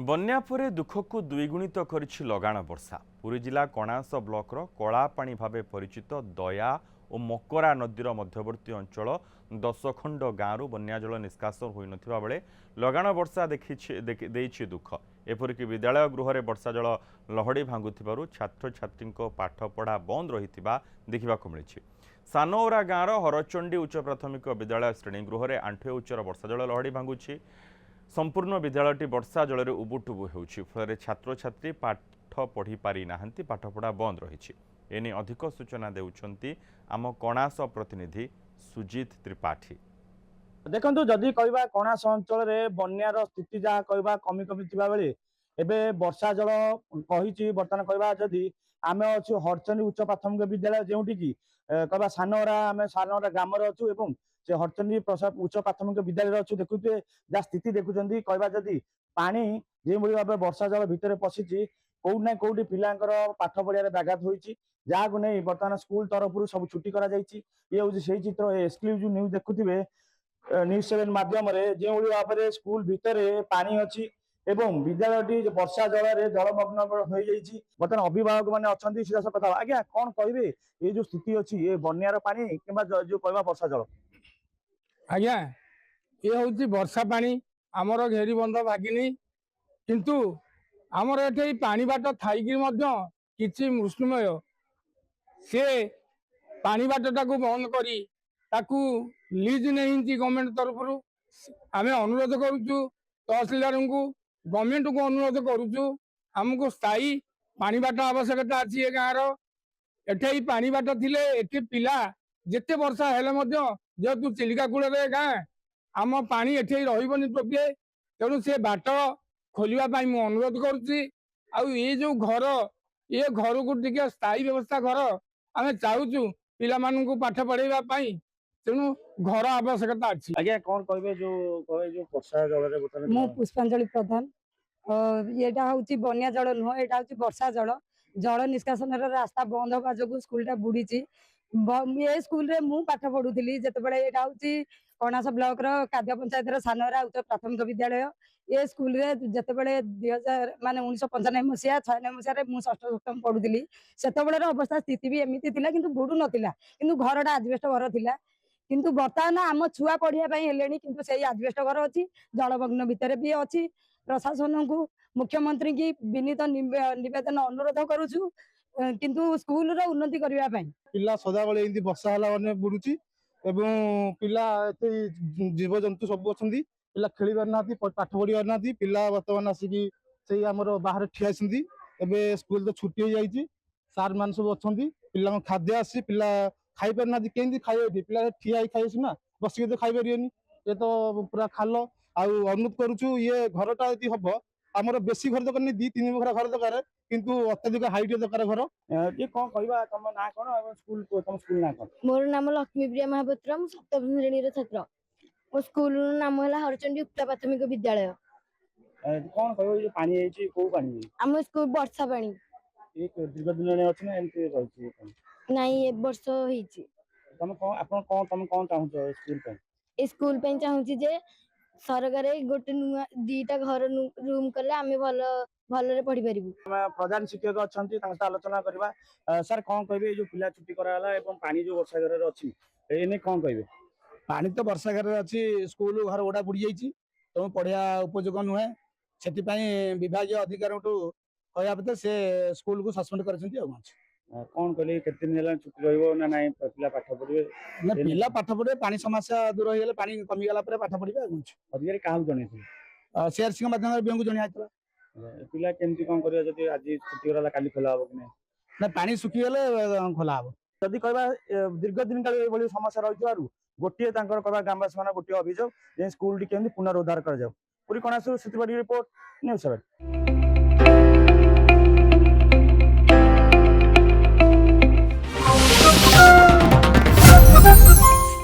बन्या परे दुख को द्विगुणित करिछि लगाण वर्षा। पुरी जिला कणास ब्लॉकर कलापाणी भावे परिचित दया और मकरा नदीर मध्यवर्ती अंचल 10 खंड गाँव बन्याजल निष्कासन होई नथिबा बेले लगाण वर्षा देखिछि दुख। एपरिक विद्यालय गृह में वर्षा जल लहड़ी भांगुथिबारु छात्र छात्री पाठपढ़ा बंद रहिथिबा देखिबाकु मिलिछि। सानौरा गाँवर हरचंडी उच्च प्राथमिक विद्यालय श्रेणीगृह में आंठुए उच्चर वर्षा जल लहड़ी भांगुछि। संपूर्ण विद्यालयटी वर्षा जल उबुटुबु होउछि, फल छात्र छात्री पाठ पढ़ी पारि नाहंती, पाठपढ़ा बंद रही। एने अधिक सूचना देउछंती आम कणास प्रतिनिधि सुजीत त्रिपाठी। देखो जदि कहवा कणास अंचल में बन्यार स्थिति जहाँ कहवा कमी कमी थिबा बेले एबे वर्षा जल कही बर्तमान कहवा जदि आम अच्छु हरचंडी उच्च प्राथमिक विद्यालय जोटि कि कहवा सानौरा आम सानौरा ग्राम अच्छु एवं से हरचंडी उच्च प्राथमिक विद्यालय अच्छु देखुए जहाँ स्थिति देखुं कहवा जदि पानी जो भाव वर्षा जल भितर पशिची कौट ना कौटी पिलांकर पाठ पढ़िया व्याघात होती जहाँ नहीं बर्तमान स्कूल तरफ सब छुट्टी करा ये हूँ से चित्र एक्सक्लूसिव न्यूज देखुए न्यूज 7 माध्यम जो भाव में स्कूल भितर पानी अच्छी एवं विद्यालय वर्षा जल जलमग्न हो जाइए। बर्तमान अभिभावक मैंने अच्छा सीधा कथा आज्ञा कौन कहे ये जो स्थिति अच्छी ये बन्यार पानी कि जो कहवा वर्षा जल आज्ञा ये हूँ वर्षा पानी आमर घेरी बंध भागिनी किंतु आमर ये पानी बाट थी कि मृष्णुमय से पानी बाटा को बंद करी ताकू लीज नहीं गवर्नमेंट तरफ आम अनुरोध करुचु तहसिलदार को गवर्नमेंट को अनुरोध करुचु आमको स्थायी पानी बाट आवश्यकता अच्छी ये गाँव एठे पानी बाट थिले एठे पिला जेते वर्षा हेले जेहेतु चिलिका कूल गाँ आम पानी एठे रही टोपे तेणु से बाट खोलने मु अनुरोध करुच्ची। ये जो घर ये घर को टिके स्थायी व्यवस्था घर आम चाहूँ पिला मानू पाठ पढ़ेगा तेणु घर आवश्यकता अच्छी। आज्ञा कौन कहे जो वर्षा जल मु पुष्पांजलि प्रधान येटा हूँ बन्या जल नुह यहाँ हूँ वर्षा जल जल निष्कासन रास्ता बंद होगा जो स्कूलटा बुड़ी ये स्कूल रे मु पाठ पढ़ुली जिते यहाँ हूँ कणास ब्लॉक काद्य पंचायत सानौरा उच्च प्राथमिक विद्यालय ये स्कूल रे जिते 2000 माने 1995 मसीहा 96 मसीह मुझ षष्ठ सप्तम पढ़ुली से अवस्था स्थिति भी एमती कि बुड़ू नाला कि घरटा आजबेस्ट घर था किंतु बर्तमान आम छुआ पढ़ाई किंतु से आजबेस्ट घर अच्छी जलमग्न भितर भी अच्छी। प्रशासन को मुख्यमंत्री की विनीत निवेदन अनुरोध करुचु किंतु स्कूल रो उन्नति करने पिला सदा बेले वर्षा है बुड़ुची एवं पिला जीवजंतु सब अच्छा पिला खेली पारना पाठ पढ़ी पारना पिला बर्तमान आसिकी से आमर बाहर ठिया एवं स्कूल तो छुट्टी हो जाए सार मान सब अच्छा पिला खाद्य आसी पिला खाई पारना कमी खाई पिला ठिया खाई ना बसिक तो खाई पारे ये तो पूरा खाल अनुरोध करुचु ये घरटा यदि हम आमर बेसी घर दरकार नहीं 2-3 बखरा घर दरकार किंतु अत्यधिक हाइट दरकार घर ये कौन कहवा तुम ना कौन स्कूल तुम स्कूल ना कौन मोर नाम लक्ष्मीप्रिया महापात्र मु सप्तम श्रेणी छात्र मो स्कूल नाम है हरचंडी उच्च प्राथमिक विद्यालय। कौन कहवा जो पानी है को पानी आम स्कूल वर्षा पानी एक दीर्घ दिन अछि ना एमती रहछि नहीं ए वर्ष होईछि तुम कौन चाहू स्कूल पे चाहूँ जे सरकार गोटे नुआ 2टा घर रूम कले आम भल पढ़ी पारिबु। प्रधान शिक्षक अच्छा आलोचना करवा सर कौन कहे जो पिला छुट्टी कराला एवं पानी जो वर्षा घर अच्छी एने कौन कहे पानी तो वर्षा घर अच्छी स्कूल घर गोटा बुड़ी जाइए तुम पढ़िया उपयोगी नुहे से विभाग अधिकार कहवा से स्कूल को सस्पेंड कर कौन कहले केते दिन होला छुट्टी रहइबो ना नाही पिला पाठ पढिबे ना पिला पाठ पढे पानी समस्या दूर होइले पानी कमी गला पर पाठ पढिबे अधिकारी काहू जणे सीआरसी के माध्यम बेंगु जणे आइतला पिला केमती कोन करियो जति आज छुट्टी होला काली खोला हो कि ना पानी सुखी गेले खोला हो जदि कहबा दीर्घ दिन काली ए बली समस्या रहिथारु गोटिए तांकर कहबा ग्रामवासी माने गोटिए अभियोग जे स्कूल टी केमती पुनरुद्धार कर जाऊ। पूरी कणासु स्थिति रिपोर्ट न्यूज 7।